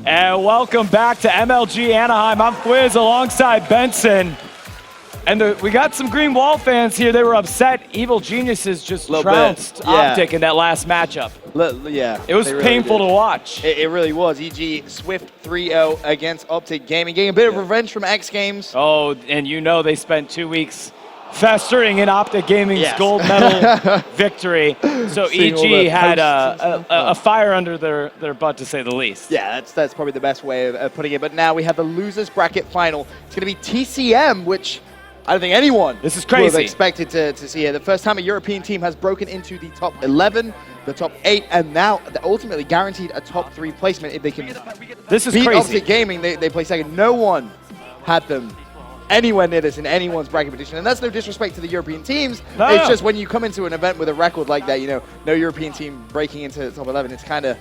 And welcome back to MLG Anaheim. I'm Fwiz alongside Benson. And we got some Green Wall fans here. They were upset. Evil Geniuses just trounced OpTic in that last matchup. It was painful to watch. It really was. EG swift 3-0 against OpTic Gaming, getting a bit of revenge from X Games. Oh, and you know they spent 2 weeks festering in OpTic Gaming's gold medal victory. So EG had a fire under their butt, to say the least. Yeah, that's probably the best way of putting it. But now we have the losers bracket final. It's going to be TCM, which I don't think anyone would have expected to see it. The first time a European team has broken into the top 11, the top 8, and now they're ultimately guaranteed a top 3 placement if they can beat OpTic Gaming. They play second. No one had them anywhere near this in anyone's bracket prediction, and that's no disrespect to the European teams. It's just when you come into an event with a record like that, you know, no European team breaking into the top 11, it's kind of,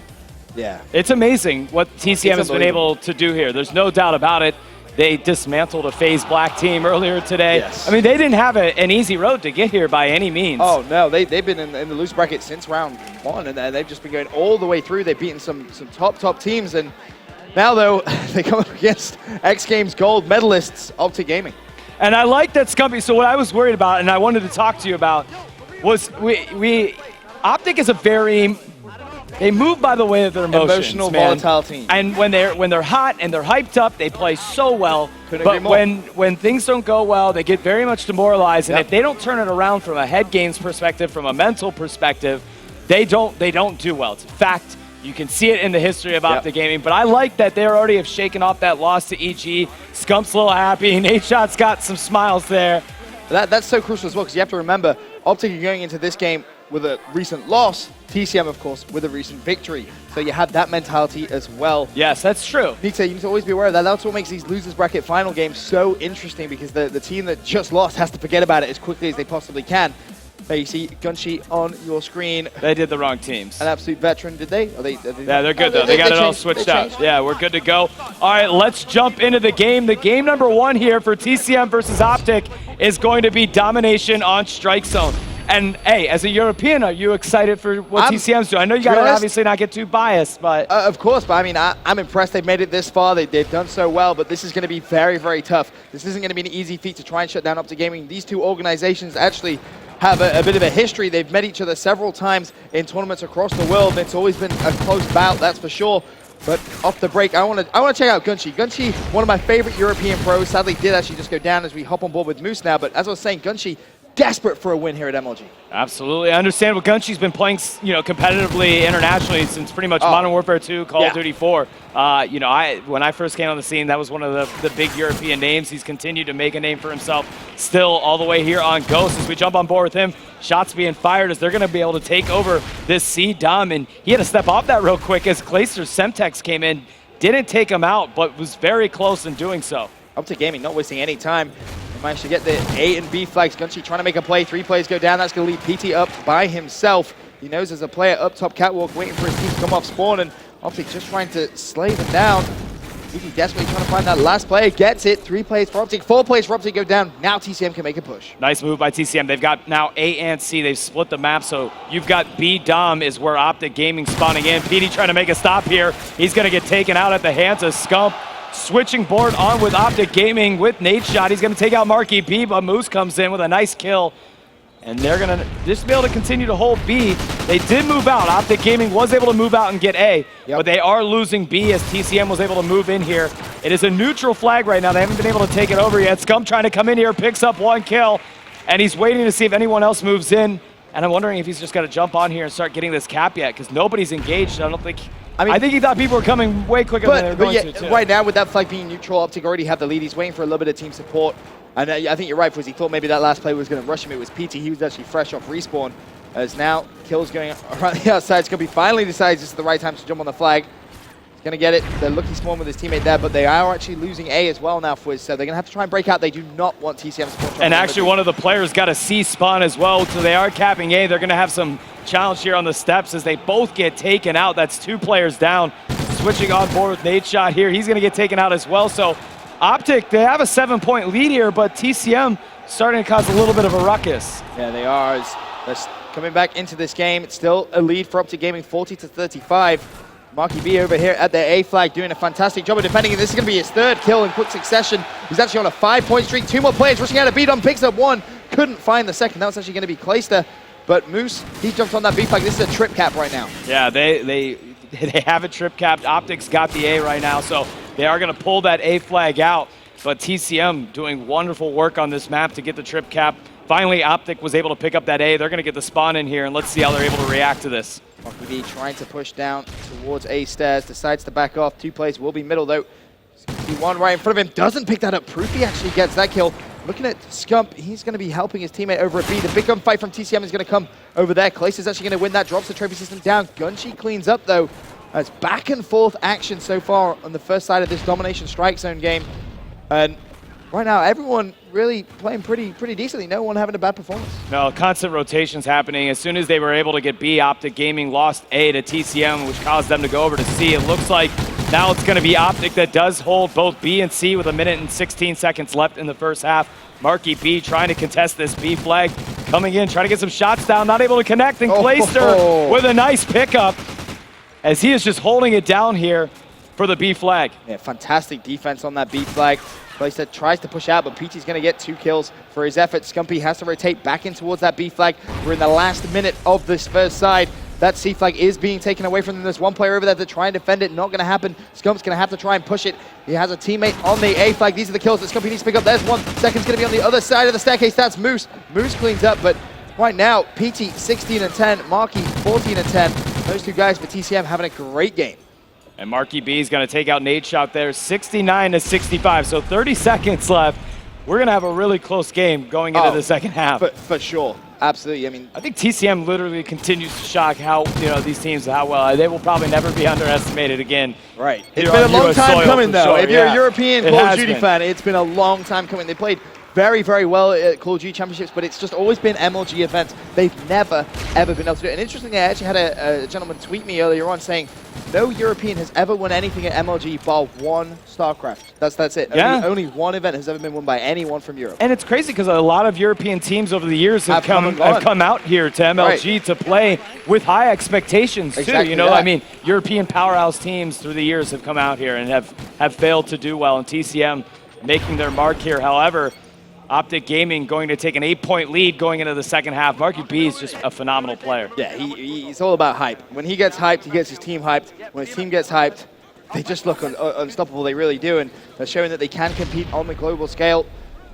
It's amazing what TCM has been able to do here. There's no doubt about it. They dismantled a FaZe Black team earlier today. I mean, they didn't have an easy road to get here by any means. Oh, no. They've been in the loose bracket since round 1, and they've just been going all the way through. They've beaten some top teams, and now, though, they come up against X Games gold medalists, OpTic Gaming. And I like that, Scumpy. So what I was worried about, and I wanted to talk to you about, was OpTic is a very... They move by the way of their emotions, emotional, volatile team. And when they're hot and they're hyped up, they play so well. But when things don't go well, they get very much demoralized. And if they don't turn it around from a head games perspective, from a mental perspective, they don't do well. It's a fact. You can see it in the history of OpTic Gaming. But I like that they already have shaken off that loss to EG. Scump's a little happy. Nate Shot's got some smiles there. That's so crucial as well, because you have to remember, OpTic are going into this game with a recent loss, TCM, of course, with a recent victory. So you have that mentality as well. Yes, that's true. You need to always be aware of that. That's what makes these losers bracket final games so interesting, because the team that just lost has to forget about it as quickly as they possibly can. There you see Gunshi on your screen. They did the wrong teams. An absolute veteran, did they? Yeah, they're good, though. They got it all switched out. Yeah, we're good to go. All right, let's jump into the game. The game number 1 here for TCM versus OpTic is going to be Domination on Strike Zone. And, hey, as a European, are you excited for what TCM's doing? I know you got to obviously not get too biased, but... of course, but I mean, I'm impressed they've made it this far. They've done so well, but this is going to be very, very tough. This isn't going to be an easy feat to try and shut down OpTic Gaming. These two organizations actually have a bit of a history. They've met each other several times in tournaments across the world. It's always been a close bout, that's for sure. But off the break, I want to check out Gunshi. Gunshi, one of my favorite European pros, sadly did actually just go down as we hop on board with Moose now. But as I was saying, Gunshi, desperate for a win here at MLG. Absolutely. I understand what Gunshi's been playing, competitively internationally since pretty much Modern Warfare 2, Call of Duty 4. When I first came on the scene, that was one of the big European names. He's continued to make a name for himself still all the way here on Ghost. As we jump on board with him, shots being fired as they're going to be able to take over this C Dom. And he had to step off that real quick as Clayster's Semtex came in. Didn't take him out, but was very close in doing so. OpTic Gaming not wasting any time. Managed to get the A and B flags. Gunshi trying to make a play. 3 players go down. That's going to leave PT up by himself. He knows there's a player up top catwalk waiting for his team to come off spawn, and OpTic just trying to slay them down. PT desperately trying to find that last player. Gets it. 3 players for OpTic. 4 players for OpTic go down. Now TCM can make a push. Nice move by TCM. They've got now A and C. They've split the map, so you've got B Dom is where OpTic Gaming spawning in. PT trying to make a stop here. He's going to get taken out at the hands of Scump. Switching board on with OpTic Gaming with Nate Shot. He's going to take out Marky B, but Moose comes in with a nice kill. And they're going to just be able to continue to hold B. They did move out. OpTic Gaming was able to move out and get A, but they are losing B as TCM was able to move in here. It is a neutral flag right now. They haven't been able to take it over yet. Scum trying to come in here, picks up 1 kill, and he's waiting to see if anyone else moves in. And I'm wondering if he's just got to jump on here and start getting this cap yet, because nobody's engaged. I think he thought people were coming way quicker than they were going to, too. Right now, with that flag being neutral, OpTic already have the lead. He's waiting for a little bit of team support. And I think you're right, because he thought maybe that last play was going to rush him. It was PT. He was actually fresh off respawn. As now, kills going around the outside. Scumby finally decides this is the right time to jump on the flag. He's going to get it. They're looking spawn with his teammate there, but they are actually losing A as well now, Fwiz. So they're going to have to try and break out. They do not want TCM support. And actually, one of the players got a C spawn as well, so they are capping A. They're going to have some challenge here on the steps as they both get taken out. That's 2 players down. Switching on board with Nate Shot here. He's going to get taken out as well. So OpTic, they have a 7-point lead here, but TCM starting to cause a little bit of a ruckus. Yeah, they are. They're coming back into this game. It's still a lead for OpTic Gaming, 40-35. Marky B over here at their A flag doing a fantastic job of defending, and this is going to be his third kill in quick succession. He's actually on a 5-point streak. 2 more players rushing out of B-Dom, picks up 1, couldn't find the second. That was actually going to be Clayster, but Moose, he jumped on that B flag. This is a trip cap right now. Yeah, they have a trip cap. OpTic's got the A right now, so they are going to pull that A flag out. But TCM doing wonderful work on this map to get the trip cap. Finally, OpTic was able to pick up that A. They're going to get the spawn in here, and let's see how they're able to react to this. Marky B trying to push down towards A stairs, decides to back off. 2 plays will be middle though. One right in front of him, doesn't pick that up. Proofy actually gets that kill. Looking at Scump, he's going to be helping his teammate over at B. The big gun fight from TCM is going to come over there. Clayster's actually going to win that, drops the trophy system down. Gunshi cleans up though. That's back and forth action so far on the first side of this Domination Strike Zone game. And right now, everyone really playing pretty decently. No one having a bad performance. No, constant rotations happening. As soon as they were able to get B, OpTic Gaming lost A to TCM, which caused them to go over to C. It looks like now it's going to be OpTic that does hold both B and C with 1 minute and 16 seconds left in the first half. Marky B trying to contest this B flag, coming in, trying to get some shots down, not able to connect, and Clayster with a nice pickup as he is just holding it down here for the B flag. Yeah, fantastic defense on that B flag. Clayster tries to push out, but Peachy's going to get 2 kills for his effort. Scumpy has to rotate back in towards that B flag. We're in the last minute of this first side. That C flag is being taken away from them. There's one player over there to try and defend it. Not going to happen. Scump's going to have to try and push it. He has a teammate on the A flag. These are the kills that Scumpy needs to pick up. There's one. Second's going to be on the other side of the staircase. That's Moose. Moose cleans up, but right now, PT 16 and 10, Marky 14 and 10. Those 2 guys for TCM having a great game. And Marky B is going to take out Nate Shot there, 69 to 65. So 30 seconds left. We're going to have a really close game going into the second half. For sure. Absolutely. I mean, I think TCM literally continues to shock how, these teams, how well, they will probably never be underestimated again. Right. It's been a long time coming, though. Sure. If you're a European Call of Duty fan, it's been a long time coming. They played very, very well at Call of Duty Championships, but it's just always been MLG events. They've never, ever been able to do it. And interestingly, I actually had a gentleman tweet me earlier on saying, no European has ever won anything at MLG bar 1 StarCraft. That's it. Yeah. Only one event has ever been won by anyone from Europe. And it's crazy because a lot of European teams over the years have come out here to MLG to play with high expectations too. Exactly I mean, European powerhouse teams through the years have come out here and have failed to do well. And TCM making their mark here. However, OpTic Gaming going to take an 8-point lead going into the second half. Marky B is just a phenomenal player. Yeah, he's all about hype. When he gets hyped, he gets his team hyped. When his team gets hyped, they just look unstoppable. They really do, and they're showing that they can compete on the global scale.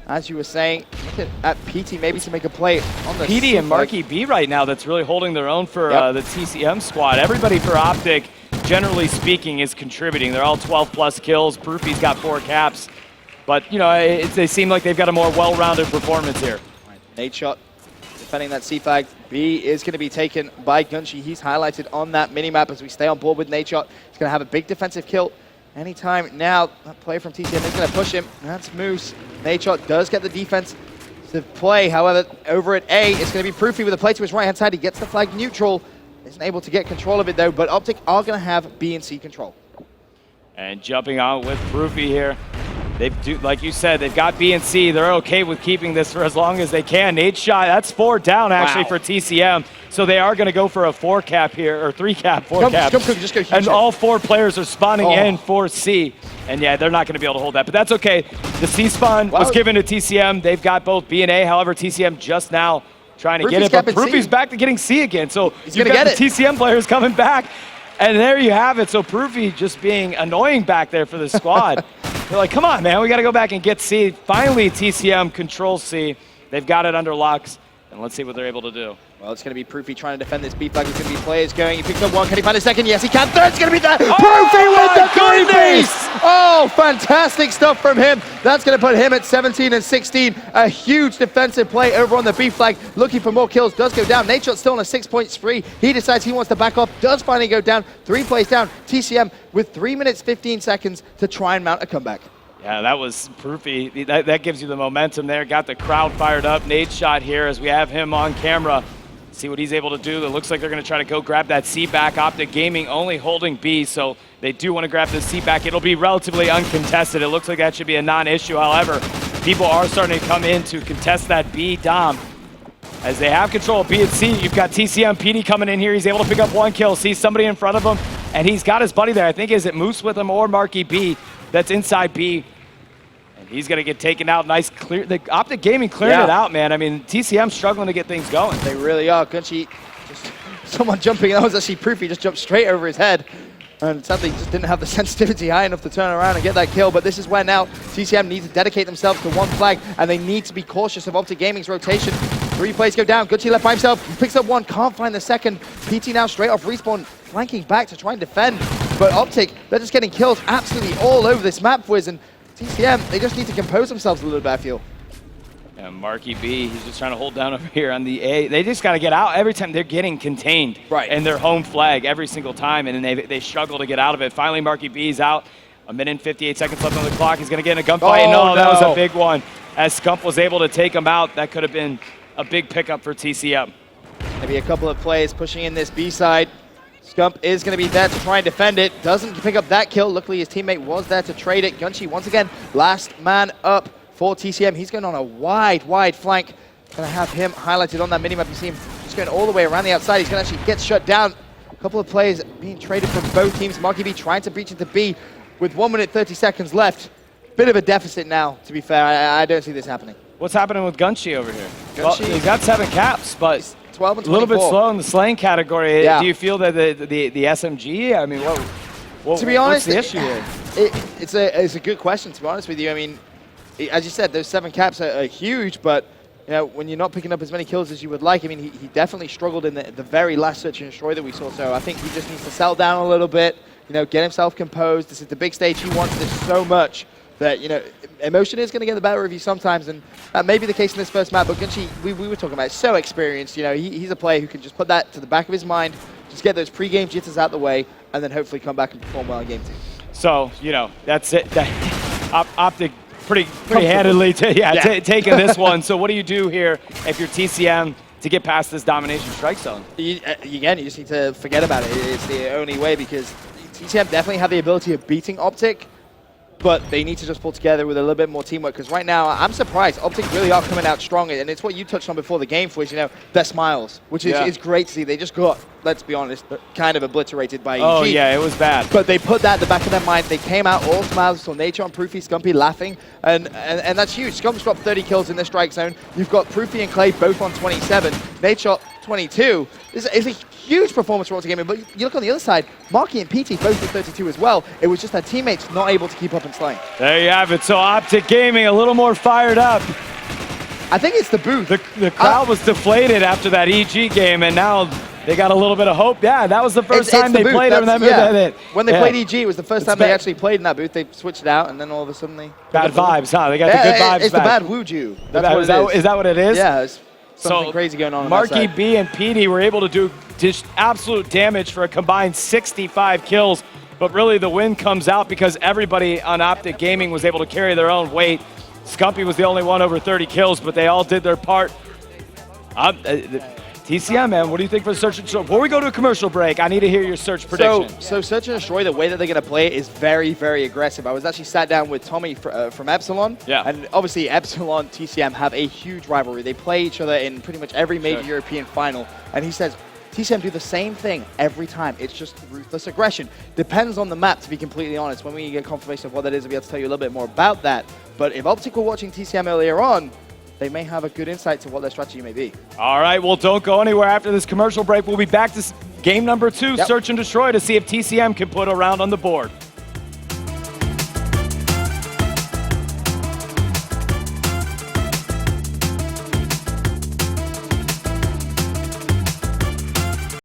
As you were saying, look at PT maybe to make a play on the PT and Marky B right now that's really holding their own for the TCM squad. Everybody for OpTic, generally speaking, is contributing. They're all 12-plus kills. Proofy's got 4 caps. But, they seem like they've got a more well-rounded performance here. Right. Nate Shot defending that C flag. B is going to be taken by Gunshi. He's highlighted on that minimap as we stay on board with Nate Shot. He's going to have a big defensive kill anytime now. That player from TCM is going to push him. That's Moose. Nate Shot does get the defense to play. However, over at A, it's going to be Proofy with a play to his right-hand side. He gets the flag neutral. Isn't able to get control of it, though. But OpTic are going to have B and C control. And jumping on with Proofy here. Like you said, they've got B and C. They're okay with keeping this for as long as they can. Nate Shot, that's 4 down actually for TCM. So they are going to go for a 4 cap here, or 3 cap, 4 cap. Just go and all 4 players are spawning in for C. And yeah, they're not going to be able to hold that, but that's okay. The C spawn was given to TCM. They've got both B and A. However, TCM just now trying to get it, but Proofy's back to getting C again. So you've got the TCM players coming back. And there you have it. So Proofy just being annoying back there for the squad. They're like, come on, man, we got to go back and get C. Finally, TCM controls C. They've got it under locks, and let's see what they're able to do. Well, it's going to be Proofy trying to defend this B flag. There's going to be players going. He picks up 1. Can he find a second? Yes, he can. Third's going to be that. Proofy with the 3-piece! Oh, fantastic stuff from him. That's going to put him at 17 and 16. A huge defensive play over on the B flag. Looking for more kills. Does go down. Nate Shot's still on a 6-point spree. He decides he wants to back off. Does finally go down. 3 plays down. TCM with 3 minutes, 15 seconds to try and mount a comeback. Yeah, that was Proofy. That gives you the momentum there. Got the crowd fired up. Nate Shot here as we have him on camera. See what he's able to do. It looks like they're going to try to go grab that C back. OpTic Gaming only holding B, so they do want to grab the C back. It'll be relatively uncontested. It looks like that should be a non-issue. However, people are starting to come in to contest that B Dom. As they have control of B and C, you've got TCM. PD coming in here. He's able to pick up 1 kill. Sees somebody in front of him and he's got his buddy there. I think is it Moose with him or Marky B that's inside B. And he's going to get taken out. Nice clear. The OpTic Gaming clearing it out, man. I mean, TCM struggling to get things going. They really are. Gunchi, just someone jumping. That was actually Proofy, just jumped straight over his head. And sadly, just didn't have the sensitivity high enough to turn around and get that kill. But this is where now TCM needs to dedicate themselves to one flag, and they need to be cautious of OpTic Gaming's rotation. 3 players go down. Gunchi left by himself. He picks up one, can't find the second. PT now straight off respawn, flanking back to try and defend. But OpTic, they're just getting kills absolutely all over this map, Wiz. And TCM, they just need to compose themselves a little bit, I feel. And Marky B, he's just trying to hold down over here on the A. They just got to get out every time. They're getting contained in their home flag every single time, and then they struggle to get out of it. Finally, Marky B's out. 1 minute and 58 seconds left on the clock. He's going to get in a gunfight. Oh, no, that was a big one. As Scump was able to take him out, that could have been a big pickup for TCM. Maybe a couple of players pushing in this B side. Scump is going to be there to try and defend it. Doesn't pick up that kill. Luckily, his teammate was there to trade it. Gunchi, once again, last man up for TCM. He's going on a wide flank. Going to have him highlighted on that minimap. You see him just going all the way around the outside. He's going to actually get shut down. A couple of players being traded from both teams. Marky B trying to breach into B with 1 minute 30 seconds left. Bit of a deficit now, to be fair. I don't see this happening. What's happening with Gunchi over here? Gunchi, well, he's got 7 caps, but 12 and 24. a little bit slow in the slaying category. Yeah. Do you feel that the SMG? I mean, to be honest, what's the issue here? It's a good question, to be honest with you. I mean, as you said, those 7 caps are huge, but you know, when you're not picking up as many kills as you would like, I mean, he definitely struggled in the very last search and destroy that we saw. So I think he just needs to settle down a little bit, you know, get himself composed. This is the big stage. He wants this so much that, you know, emotion is going to get the better of you sometimes, and that may be the case in this first map. But Gunchi, we were talking about, so experienced. You know, he's a player who can just put that to the back of his mind, just get those pre-game jitters out the way, and then hopefully come back and perform well in game 2. So, you know, that's it. OpTic pretty handedly taking this one. So what do you do here if you're TCM to get past this domination strike zone? Again, you just need to forget about it. It's the only way, because TCM definitely have the ability of beating OpTic, but they need to just pull together with a little bit more teamwork, because right now, I'm surprised. OpTic really are coming out strong, and it's what you touched on before the game, for, you know, their smiles, which is great to see. They just got, let's be honest, kind of obliterated by EG. Oh, yeah, it was bad. But they put that at the back of their mind. They came out all smiles, saw Nature on Proofy, Scumpy laughing, and that's huge. Scump's got 30 kills in the strike zone. You've got Proofy and Clay both on 27. Nature 22. This is a huge performance for OpTic Gaming, but you look on the other side, Marky and PT both at 32 as well. It was just their teammates not able to keep up in slaying. There you have it. So OpTic Gaming a little more fired up. I think it's the booth. The crowd was deflated after that EG game, and now they got a little bit of hope. Yeah, that was the first time they played in that booth. When they played EG, it was the first time they actually played in that booth. They switched it out, and then all of a sudden they... Bad vibes, huh? They got the good vibes It's back. the bad Wuju. Is that what it is? Yeah, it's something crazy going on. Marky B and PD were able to do just absolute damage for a combined 65 kills, but really the win comes out because everybody on OpTic Gaming was able to carry their own weight. Scumpy was the only one over 30 kills, but they all did their part. TCM, man, what do you think for the search and destroy? Before we go to a commercial break, I need to hear your search prediction. So search and destroy, the way that they're going to play it is very, very aggressive. I was actually sat down with Tommy from Epsilon, and obviously Epsilon, TCM have a huge rivalry. They play each other in pretty much every major European final, and he says, TCM do the same thing every time. It's just ruthless aggression. Depends on the map, to be completely honest. When we get confirmation of what that is, we'll be able to tell you a little bit more about that. But if OpTic were watching TCM earlier on, they may have a good insight to what their strategy may be. All right, well, don't go anywhere after this commercial break. We'll be back to game number 2, Search and Destroy, to see if TCM can put a round on the board.